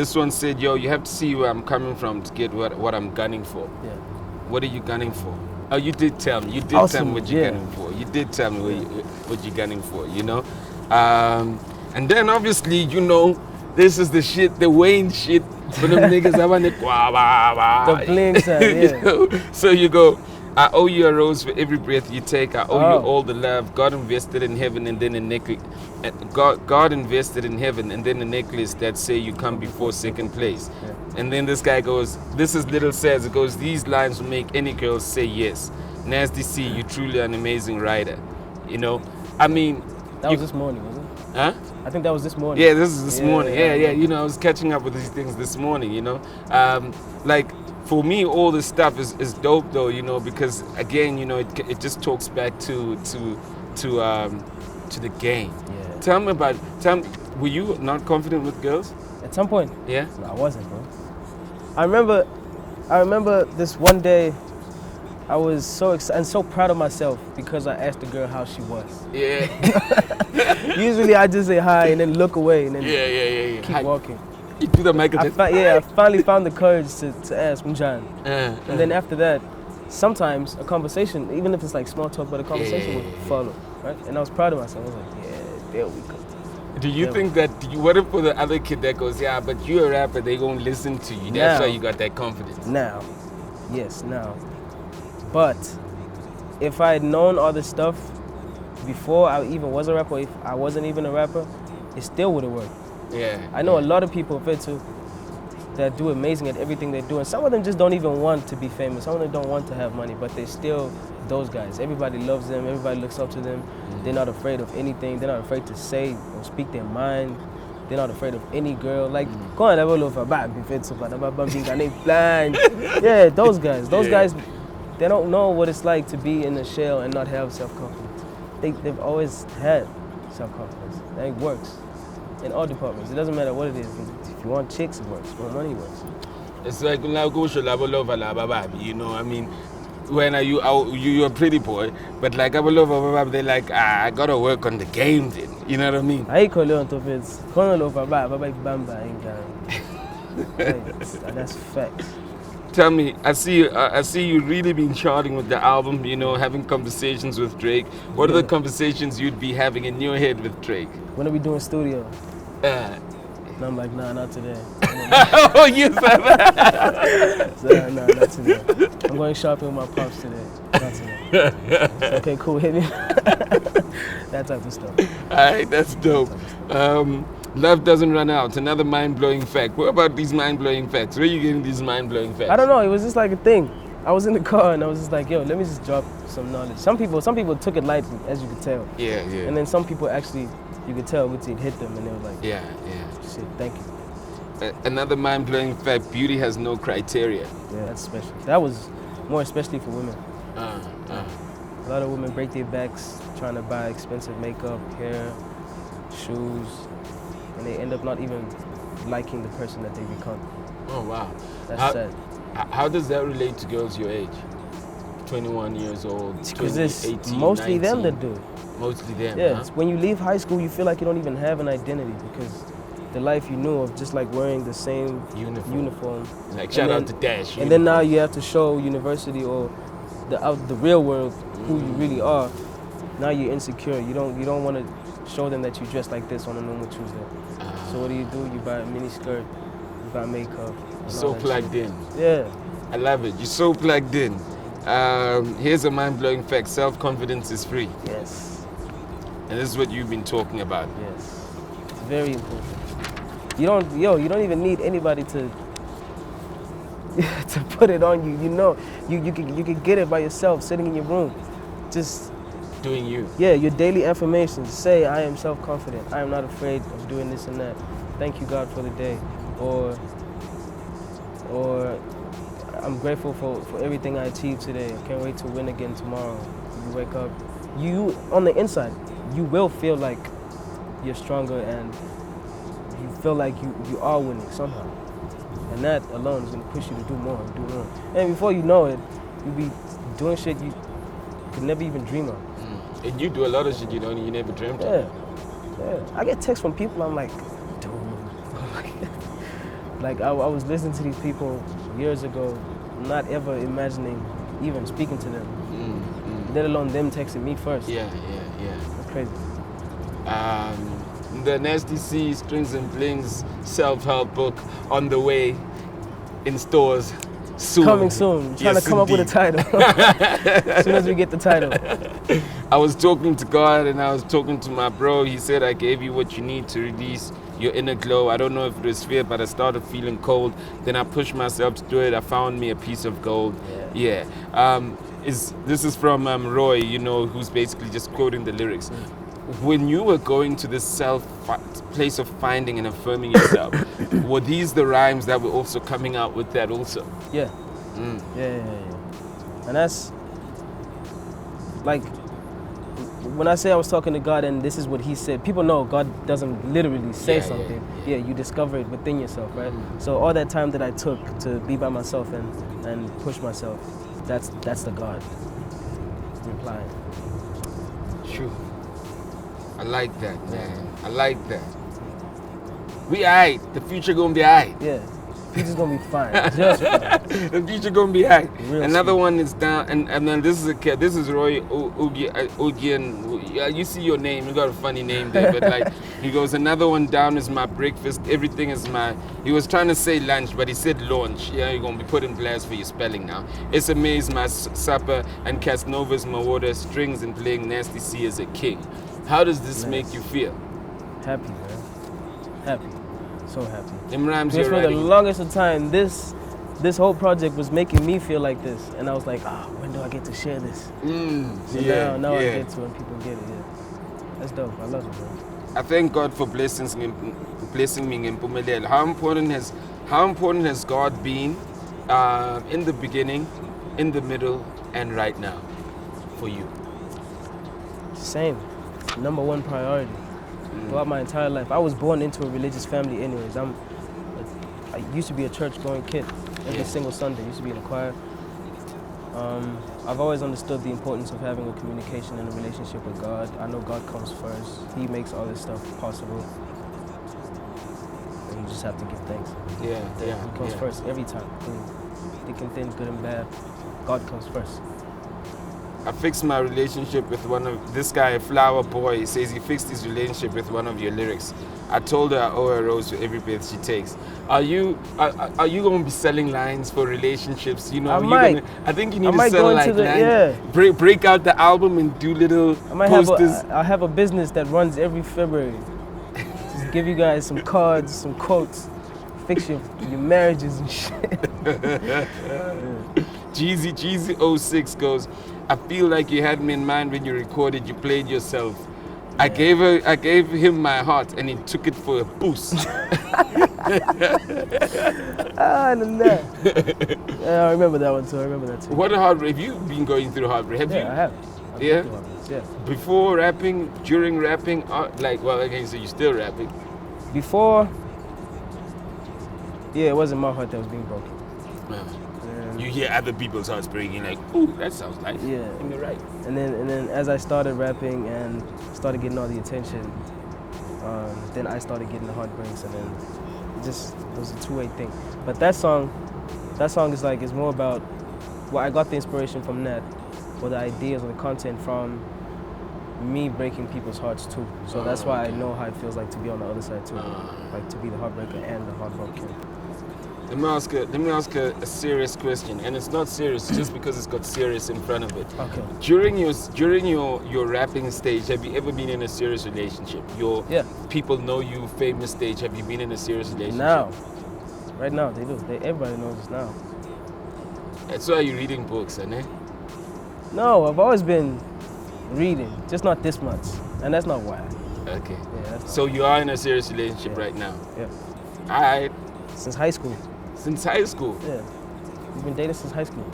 This one said, yo, you have to see where I'm coming from to get what I'm gunning for. Yeah. What are you gunning for? Oh, you did tell me. You did tell me what you're gunning for. You did tell me what you're gunning for, you know? And then obviously, you know, this is the shit, the Wayne shit. For them niggas, I want The bling side, yeah. You know? So you go, I owe you a rose for every breath you take. I owe you all the love. God invested in heaven and then a necklace. God invested in heaven and then a necklace that say you come before second place. Yeah. And then this guy goes, this is Little Says, it goes, these lines will make any girl say yes. Nasty C, you're truly an amazing writer. You know, I mean. That was this morning, wasn't it? Huh? I think that was this morning. Yeah, this is this morning. Yeah. You know, I was catching up with these things this morning, you know. Like, for me, all this stuff is dope, though, you know, because, again, you know, it just talks back to the game. Yeah. Tell me, were you not confident with girls? At some point. Yeah? No, I wasn't, bro. I remember this one day, I was so excited and so proud of myself because I asked the girl how she was. Yeah. Usually I just say hi and then look away and then keep walking. You do the mic. I finally found the courage to ask Mjan. And then after that, sometimes a conversation, even if it's like small talk, but a conversation would follow, right? And I was proud of myself. I was like, yeah, there we go. Do you think what if for the other kid that goes, yeah, but you're a rapper, they gonna listen to you. That's why you got that confidence. Now. But if I had known all this stuff before I even was a rapper, if I wasn't even a rapper, it still would have worked. Yeah. I know a lot of people that do amazing at everything they do, and some of them just don't even want to be famous. Some of them don't want to have money, but they're still those guys. Everybody loves them. Everybody looks up to them. They're not afraid of anything. They're not afraid to say or speak their mind. They're not afraid of any girl. Like, go on, blind. Yeah, those guys. Those guys, they don't know what it's like to be in a shell and not have self-confidence. They've always had self-confidence. And it works in all departments. It doesn't matter what it is. If you want chicks, it works. If you want money, it works. It's like, you know, I mean, when you're a pretty boy, but like, they're like, I gotta work on the game then. You know what I mean? I call it on top of that's facts. Tell me, I see you really been charting with the album, you know, having conversations with Drake. What are the conversations you'd be having in your head with Drake? When are we doing studio? And I'm like, nah, not today. Oh, you said that? So, nah, not today. I'm going shopping with my pops today. Not today. So, okay, cool, hit me. That type of stuff. All right, that's dope. Love doesn't run out. Another mind-blowing fact. What about these mind-blowing facts? Where are you getting these mind-blowing facts? I don't know. It was just like a thing. I was in the car and I was just like, yo, let me just drop some knowledge. Some people took it lightly, as you could tell. Yeah. And then some people actually, you could tell it hit them and they were like, yeah. Shit, thank you. Another mind-blowing fact, beauty has no criteria. Yeah, that's special. That was more especially for women. A lot of women break their backs trying to buy expensive makeup, hair, shoes, and they end up not even liking the person that they become. Oh, wow. That's sad. How does that relate to girls your age? 21 years old, 'Cause it's 18, mostly 19. them that do it. Mostly them, Yeah, huh? when you leave high school, you feel like you don't even have an identity because the life you knew of just like wearing the same uniform. Like shout out to Dash. And then now you have to show university or the real world who you really are. Now you're insecure. You don't want to show them that you dress like this on a normal Tuesday. So what do? You buy a mini skirt, you buy makeup. So plugged in. Yeah. I love it. You're so plugged in. Here's a mind-blowing fact. Self-confidence is free. Yes. And this is what you've been talking about. Yes. It's very important. You don't even need anybody to put it on you. You know, you can get it by yourself, sitting in your room. Just doing you. Yeah, your daily affirmations. Say, I am self-confident. I am not afraid of doing this and that. Thank you, God, for the day. Or I'm grateful for everything I achieved today. I can't wait to win again tomorrow. You wake up, you on the inside, you will feel like you're stronger and you feel like you are winning somehow. And that alone is gonna push you to do more and do more. And before you know it, you'll be doing shit you could never even dream of. And you do a lot of shit you never dreamt of. Yeah. I get texts from people, I'm like, dude, Like I was listening to these people years ago, not ever imagining even speaking to them, let alone them texting me first. Yeah. That's crazy. The Nasty C Strings and Blings self-help book on the way in stores soon. Coming soon. Trying to come up with a title. As soon as we get the title. I was talking to God and I was talking to my bro. He said, I gave you what you need to release your inner glow. I don't know if it was fear, but I started feeling cold. Then I pushed myself to do it. I found me a piece of gold. Yeah. This is from Roy, you know, who's basically just quoting the lyrics. When you were going to this place of finding and affirming yourself, were these the rhymes that were also coming out with that also? Yeah. Yeah. And that's like, when I say I was talking to God and this is what he said, people know God doesn't literally say something. Yeah, you discover it within yourself, right? So all that time that I took to be by myself and push myself, that's the God replying. True. I like that, man. I like that. We aight. The future gonna be aight. Yeah. Future's gonna be fine. Just fine. The future gonna be aight. Another sweet. one is down, and then this is Roy Ogian. You see your name. You got a funny name there, but like he goes, another one down is my breakfast. Everything is my. He was trying to say lunch, but he said launch. Yeah, you're gonna be put in blast for your spelling now. SMA is my supper, and Casanova is my water. Strings and Bling. Nasty C is a king. How does this make you feel? Happy, man. Happy. So happy. Them rhymes Because you're for the writing. longest of time, this whole project was making me feel like this. And I was like, when do I get to share this? So now I get to when people get it, That's dope. I love it, man. I thank God for blessing me in Pumelel. How important has God been in the beginning, in the middle, and right now for you? Same. Number one priority. Throughout my entire life. I was born into a religious family anyways. I used to be a church-going kid. Every single Sunday, used to be in a choir. I've always understood the importance of having a communication and a relationship with God. I know God comes first. He makes all this stuff possible. And you just have to give thanks. He comes first every time. Thick and thin, good and bad. God comes first. I fixed my relationship with this guy, Flower Boy. He says he fixed his relationship with one of your lyrics. I told her I owe her a rose for every breath she takes. Are you going to be selling lines for relationships? You know, I think you need to sell like lines. Break out the album and do little posters. I have a business that runs every February. Just give you guys some cards, some quotes, fix your marriages and shit. Jeezy 06 goes, I feel like you had me in mind when you recorded, you played yourself. I gave him my heart and he took it for a boost. I remember that one too. What a heartbreak. Have you been going through heartbreak? I have. Yeah? Yeah. Before rapping, during rapping, so you're still rapping? Before, it wasn't my heart that was being broken. You hear other people's hearts breaking, like, ooh, that sounds nice. Yeah. And you're right. And then as I started rapping and started getting all the attention, then I started getting the heartbreaks, and then it was a two-way thing. But that song is more about, I got the inspiration from that, or the ideas or the content from me breaking people's hearts too. So that's why I know how it feels like to be on the other side too, like to be the heartbreaker and the heartbroken. Let me ask a serious question, and it's not serious just because it's got serious in front of it. Okay. During your rapping stage, have you ever been in a serious relationship? People know you famous stage. Have you been in a serious relationship? Now, right now they do. Everybody knows us now. That's why you're reading books, eh? No, I've always been reading, just not this much, and that's not why. Okay. Yeah, so you are in a serious relationship right now. Yeah. All right. Since high school. Since high school? Yeah. We've been dating since high school.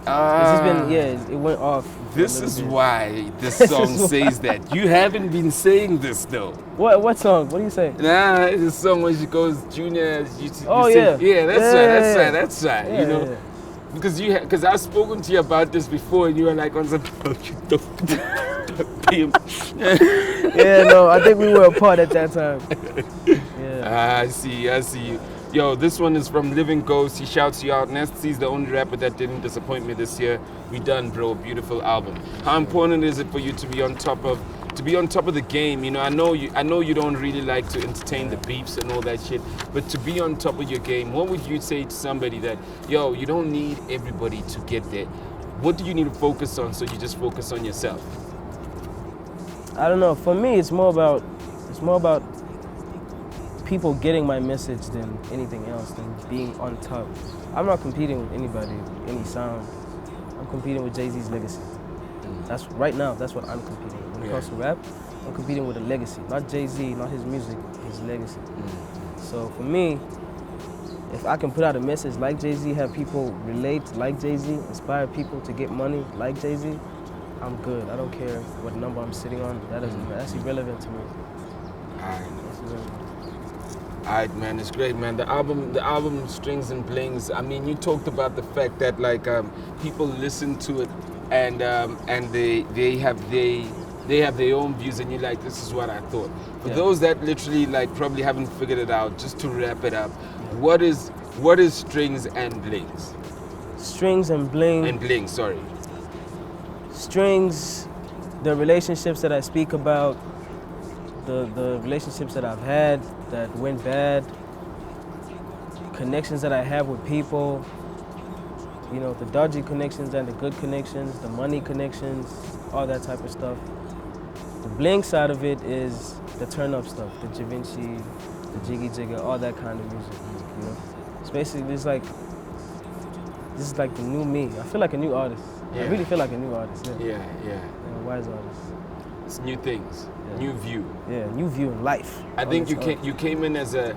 It went off. This is why this song says that. You haven't been saying this though. What song? What do you say? Nah, it's a song when she goes, Junior. That's right. Yeah, you know, because I've spoken to you about this before, and you were like, on the Yeah, no, I think we were apart at that time. Yeah. I see you. Yo, this one is from Living Ghost. He shouts you out. Nasty's the only rapper that didn't disappoint me this year. We done, bro. Beautiful album. How important is it for you to be on top of the game? You know, I know you don't really like to entertain the beefs and all that shit, but to be on top of your game, what would you say to somebody that, yo, you don't need everybody to get there? What do you need to focus on so you just focus on yourself? I don't know. For me, it's more about people getting my message than anything else, than being on top. I'm not competing with anybody, any sound. I'm competing with Jay-Z's legacy. That's right now. That's what I'm competing with. When it comes to rap, I'm competing with a legacy, not Jay-Z, not his music, his legacy. So for me, if I can put out a message like Jay-Z, have people relate like Jay-Z, inspire people to get money like Jay-Z, I'm good. I don't care what number I'm sitting on. That's irrelevant to me. All right, man, it's great, man. The album Strings and Blings. I mean, you talked about the fact that like people listen to it and they have their own views, and you're like, this is what I thought. For those that literally like probably haven't figured it out, just to wrap it up, what is Strings and Blings? Strings and Bling. And Bling, sorry. Strings, the relationships that I speak about, the relationships that I've had that went bad, connections that I have with people, you know, the dodgy connections and the good connections, the money connections, all that type of stuff. The Bling side of it is the turn-up stuff, the Da Vinci, the Jiggy Jigger, all that kind of music, you know. It's basically, this is like the new me. I feel like a new artist. Yeah. I really feel like a new artist. Yeah. A wise artist. It's new things, new view. Yeah, new view in life. I think you came in as a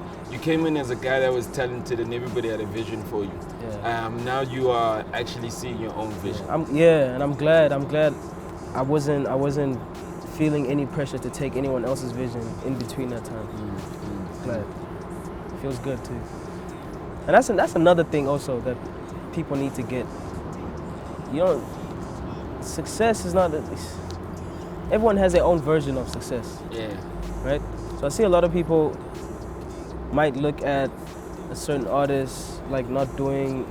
guy that was talented and everybody had a vision for you. Yeah. Now you are actually seeing your own vision. And I'm glad I wasn't feeling any pressure to take anyone else's vision in between that time. Glad. It feels good too. And that's another thing also that people need to get. You know, success is not. Everyone has their own version of success. Yeah. Right? So I see a lot of people might look at a certain artist like not doing,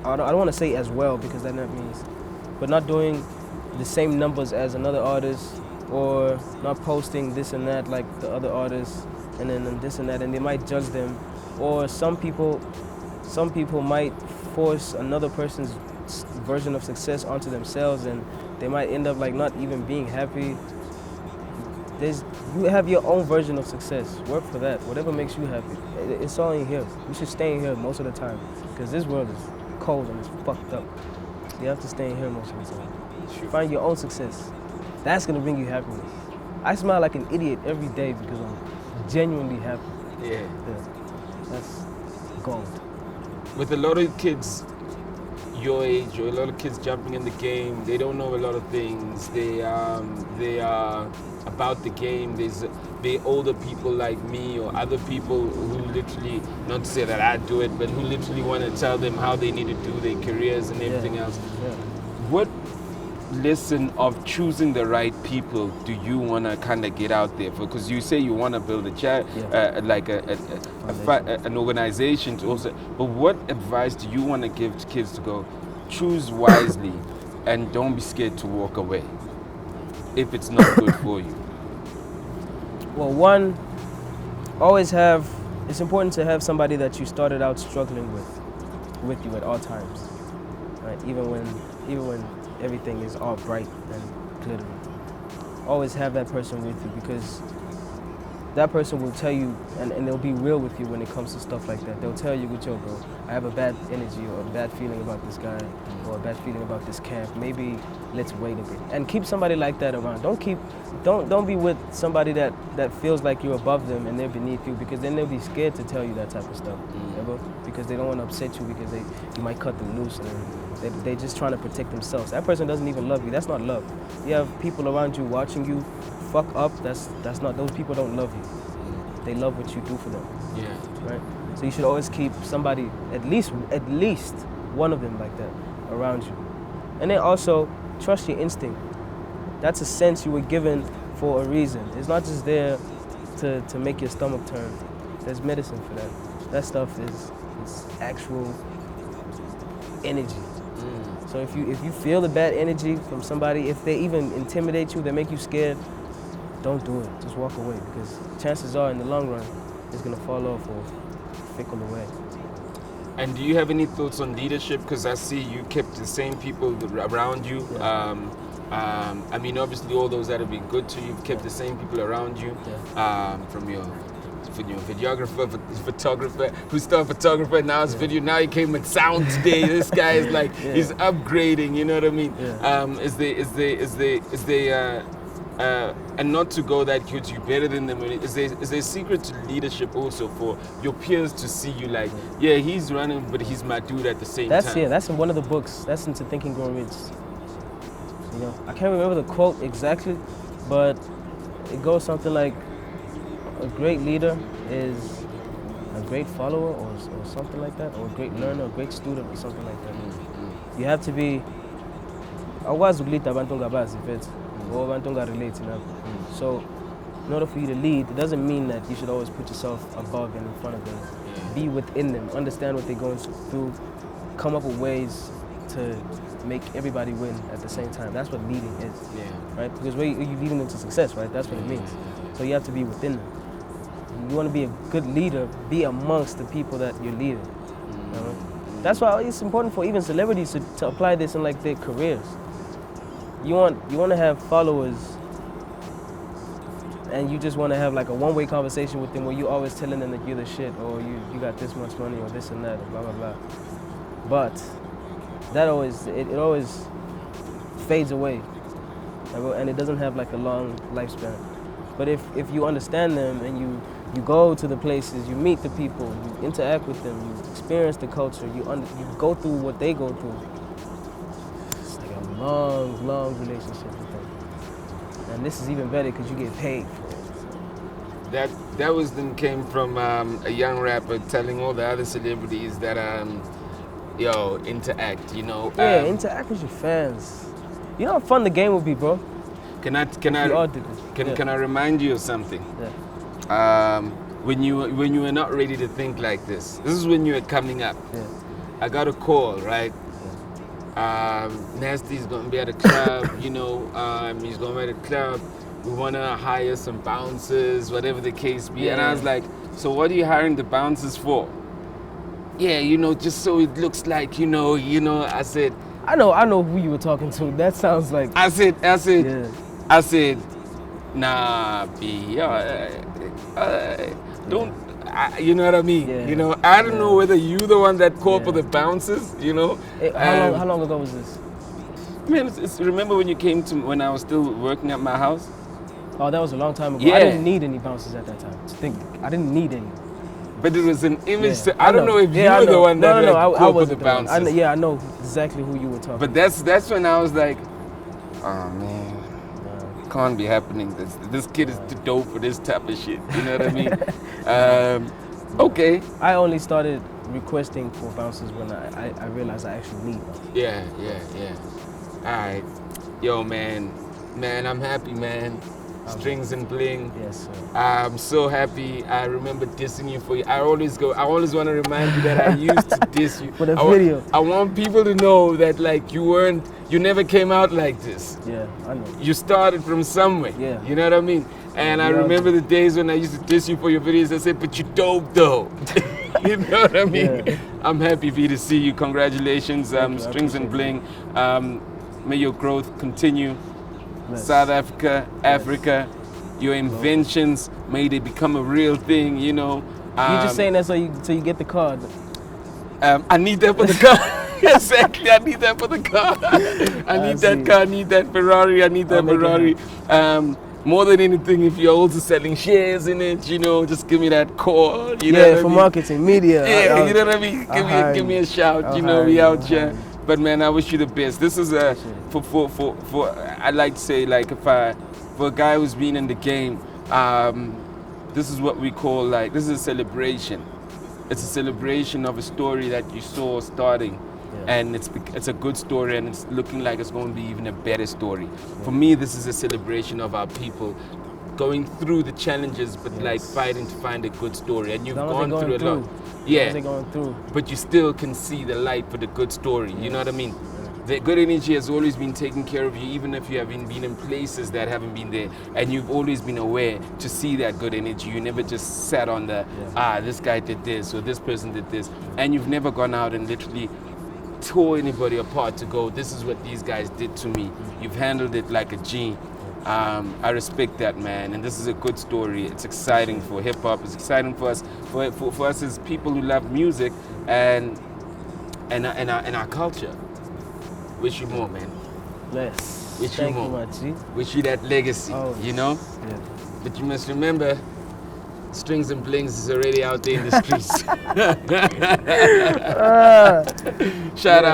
I don't want to say as well because that means, but not doing the same numbers as another artist, or not posting this and that like the other artists, and then this and that, and they might judge them. Or some people might force another person's version of success onto themselves, and they might end up like not even being happy. You have your own version of success. Work for that. Whatever makes you happy. It's all in here. You should stay in here most of the time, because this world is cold and it's fucked up. You have to stay in here most of the time. Find your own success. That's gonna bring you happiness. I smile like an idiot every day because I'm genuinely happy. Yeah. That's gold. With a lot of kids your age, or a lot of kids jumping in the game, they don't know a lot of things. They are about the game. There's older people like me or other people who literally, not to say that I do it, but who literally want to tell them how they need to do their careers and everything else. Yeah. What lesson of choosing the right people do you want to kind of get out there for? Because you say you want to build an organization to also, but what advice do you want to give to kids to go, choose wisely and don't be scared to walk away if it's not good for you? Well, one, it's important to have somebody that you started out struggling with you at all times, right? Even when everything is all bright and glittery. Always have that person with you, because that person will tell you, and they'll be real with you when it comes to stuff like that. They'll tell you, yo, bro, I have a bad energy or a bad feeling about this guy or a bad feeling about this camp. Maybe let's wait a bit. And keep somebody like that around. Don't be with somebody that feels like you're above them and they're beneath you, because then they'll be scared to tell you that type of stuff. Because they don't want to upset you, because you might cut them loose, and they're just trying to protect themselves. That person doesn't even love you. That's not love. You have people around you watching you fuck up. That's not. Those people don't love you. They love what you do for them. Yeah. Right. So you should always keep somebody, at least one of them like that around you. And then also trust your instinct. That's a sense you were given for a reason. It's not just there to make your stomach turn. There's medicine for that. That stuff is actual energy. So if you feel the bad energy from somebody, if they even intimidate you, they make you scared, don't do it. Just walk away, because chances are in the long run, it's gonna fall off or fickle away. And do you have any thoughts on leadership? Because I see you kept the same people around you. Yeah. I mean, obviously, all those that have been good to you, you've kept the same people around you. From your videographer, photographer, who started photographer, now it's video, now he came with sound today. This guy is like, he's upgrading, you know what I mean? And not to go that cute, you better than them. Is there a secret to leadership also for your peers to see you like, yeah, he's running, but he's my dude at the same time? Yeah, that's in one of the books. That's into Think and Grow Rich. You know, I can't remember the quote exactly, but it goes something like, a great leader is a great follower, or something like that, or a great learner, a great student, or something like that. You have to be. So, in order for you to lead, it doesn't mean that you should always put yourself above and in front of them. Be within them, understand what they're going through, come up with ways to make everybody win at the same time. That's what leading is, right? Because you're leading them to success, right? That's what it means. So you have to be within them. You want to be a good leader, be amongst the people that you're leading. You know? That's why it's important for even celebrities to apply this in like their careers. You want to have followers, and you just want to have like a one-way conversation with them where you're always telling them that you're the shit, or you got this much money, or this and that, or blah blah blah. But that always fades away, and it doesn't have like a long lifespan. But if you understand them and you go to the places, you meet the people, you interact with them, you experience the culture, you go through what they go through. It's like a long relationship with them. And this is even better because you get paid for it. That wisdom came from a young rapper telling all the other celebrities that interact, you know. Interact with your fans. You know how fun the game would be, bro. Can I remind you of something? Yeah. When you were not ready to think like this is when you were coming up. Yeah. I got a call, right? Nasty's gonna be at a club, you know. He's gonna be at a club. We wanna hire some bouncers, whatever the case be. Yeah. And I was like, so what are you hiring the bouncers for? Yeah, you know, just so it looks like, you know. I said, I know who you were talking to. That sounds like. I said, nah, B, don't. You know what I mean? Yeah. You know, I don't know whether you the one that called for the bouncers. You know. How long ago was this? Man, remember when you came to when I was still working at my house? Oh, that was a long time ago. Yeah. I didn't need any bouncers at that time. I didn't need any. But it was an image. Yeah, I don't know if you were the one that called for the bouncers. I know exactly who you were talking. But that's when I was like, oh man. Can't be happening. This kid is too dope for this type of shit. You know what I mean? Okay. I only started requesting for bouncers when I realized I actually need them. Yeah. All right. Yo, man, I'm happy, man. Strings and Bling. Yes, sir. I'm so happy. I remember dissing you for you. I always want to remind you that I used to diss you. For the video. I want people to know that like you never came out like this. Yeah, I know. You started from somewhere. Yeah. You know what I mean? And I remember the days when I used to diss you for your videos. I said, but you dope though. You know what I mean? Yeah. I'm happy to see you. Congratulations, Strings and Bling. May your growth continue. Bless. South Africa, Africa, your inventions, may they become a real thing, you know. You're just saying that so you get the card. I need that for the car. Exactly, I need that for the car. I need that car, I need that Ferrari, I need that Ferrari. More than anything, if you're also selling shares in it, you know, just give me that call. You know what I mean? Marketing, media. Yeah, you know what I mean? Give me a shout, you know, we out here. But man, I wish you the best. This is for I like to say, like, for a guy who's been in the game, this is what we call, like, this is a celebration. It's a celebration of a story that you saw starting, and it's a good story, and it's looking like it's going to be even a better story. For me, this is a celebration of our people going through the challenges, but like fighting to find a good story. And you've gone through a lot. Yeah. They're going through. But you still can see the light for the good story. You know what I mean? The good energy has always been taking care of you, even if you haven't been in places that haven't been there. And you've always been aware to see that good energy. You never just sat on the, this guy did this or this person did this. And you've never gone out and literally tore anybody apart to go, this is what these guys did to me. You've handled it like a G. I respect that, man, and this is a good story. It's exciting for hip hop. It's exciting for us, for us as people who love music and our culture. Wish you more, man. Bless. Wish Thank you more. You, my G. Wish you that legacy. You know. Yeah. But you must remember, Strings and Blings is already out there in the streets. Shout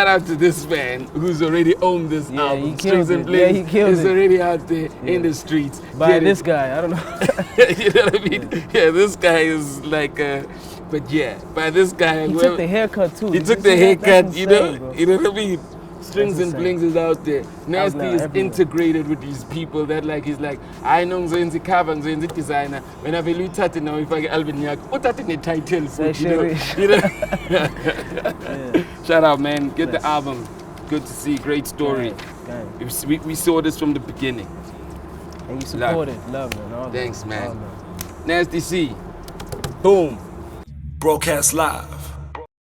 out to this man who's already owned this album. Strings and Blings is already out there in the streets. By this guy, I don't know. You know what I mean? Yeah, this guy is like but yeah, by this guy. He took the haircut too. He took the haircut, you know what I mean? Strings and Blings is out there. Nasty is integrated with these people that like he's like, I know ngizoyenza cover, ngizoyenza designer. When I will uthathe now if I get album yakho, uthathe ne titles, you know. Shout out, man. Get the album. Good to see. Great story. We saw this from the beginning. And you supported. Love, man. Thanks, man. Nasty C. Boom. Broadcast live